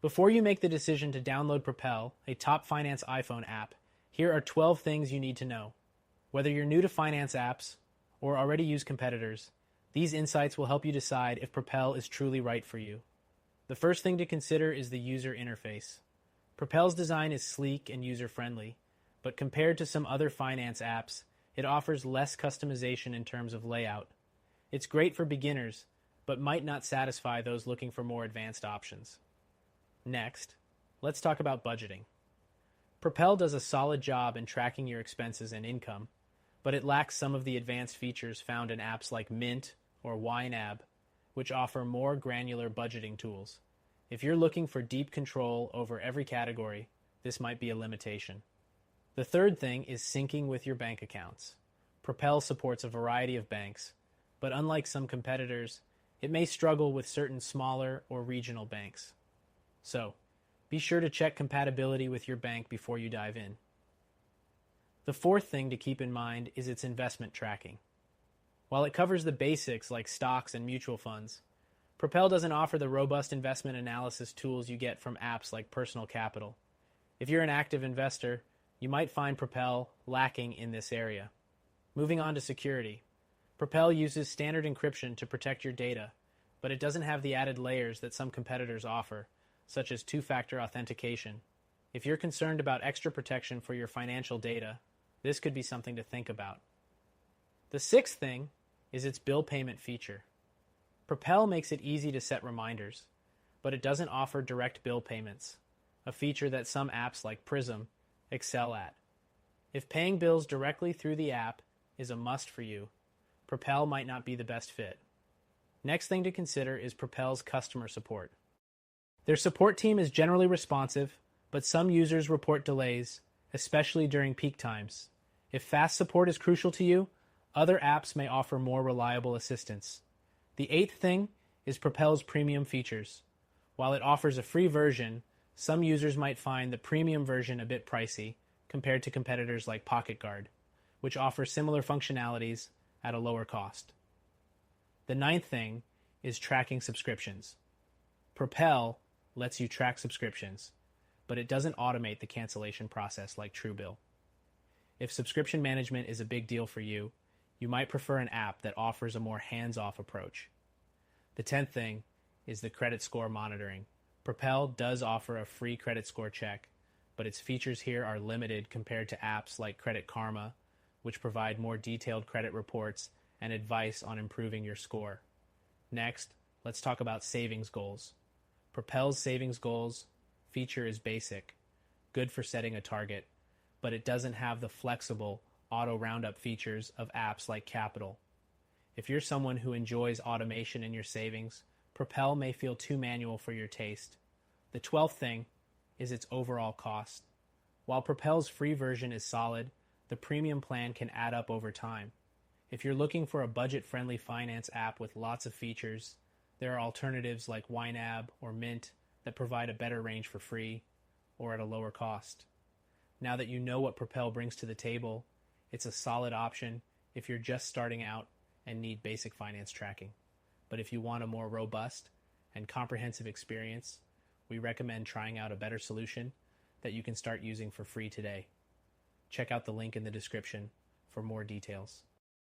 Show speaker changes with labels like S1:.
S1: Before you make the decision to download Propel, a top finance iPhone app, here are 12 things you need to know. Whether you're new to finance apps or already use competitors, these insights will help you decide if Propel is truly right for you. The first thing to consider is the user interface. Propel's design is sleek and user-friendly, but compared to some other finance apps, it offers less customization in terms of layout. It's great for beginners, but might not satisfy those looking for more advanced options. Next, let's talk about budgeting. Propel does a solid job in tracking your expenses and income, but it lacks some of the advanced features found in apps like Mint or YNAB, which offer more granular budgeting tools. If you're looking for deep control over every category, this might be a limitation. The third thing is syncing with your bank accounts. Propel supports a variety of banks, but unlike some competitors, it may struggle with certain smaller or regional banks. So, be sure to check compatibility with your bank before you dive in. The fourth thing to keep in mind is its investment tracking. While it covers the basics like stocks and mutual funds, Propel doesn't offer the robust investment analysis tools you get from apps like Personal Capital. If you're an active investor, you might find Propel lacking in this area. Moving on to security. Propel uses standard encryption to protect your data, but it doesn't have the added layers that some competitors offer, such as two-factor authentication. If you're concerned about extra protection for your financial data, this could be something to think about. The sixth thing is its bill payment feature. Propel makes it easy to set reminders, but it doesn't offer direct bill payments, a feature that some apps like Prism excel at. If paying bills directly through the app is a must for you, Propel might not be the best fit. Next thing to consider is Propel's customer support. Their support team is generally responsive, but some users report delays, especially during peak times. If fast support is crucial to you, other apps may offer more reliable assistance. The eighth thing is Propel's premium features. While it offers a free version, some users might find the premium version a bit pricey compared to competitors like Pocket Guard, which offer similar functionalities at a lower cost. The ninth thing is tracking subscriptions. Propel lets you track subscriptions, but it doesn't automate the cancellation process like Truebill. If subscription management is a big deal for you, you might prefer an app that offers a more hands-off approach. The 10th thing is the credit score monitoring. Propel does offer a free credit score check, but its features here are limited compared to apps like Credit Karma, which provide more detailed credit reports and advice on improving your score. Next, let's talk about savings goals. Propel's savings goals feature is basic, good for setting a target, but it doesn't have the flexible auto roundup features of apps like Capital. If you're someone who enjoys automation in your savings, Propel may feel too manual for your taste. The 12th thing is its overall cost. While Propel's free version is solid, the premium plan can add up over time. If you're looking for a budget-friendly finance app with lots of features, there are alternatives like YNAB or Mint that provide a better range for free or at a lower cost. Now that you know what Propel brings to the table, it's a solid option if you're just starting out and need basic finance tracking. But if you want a more robust and comprehensive experience, we recommend trying out a better solution that you can start using for free today. Check out the link in the description for more details.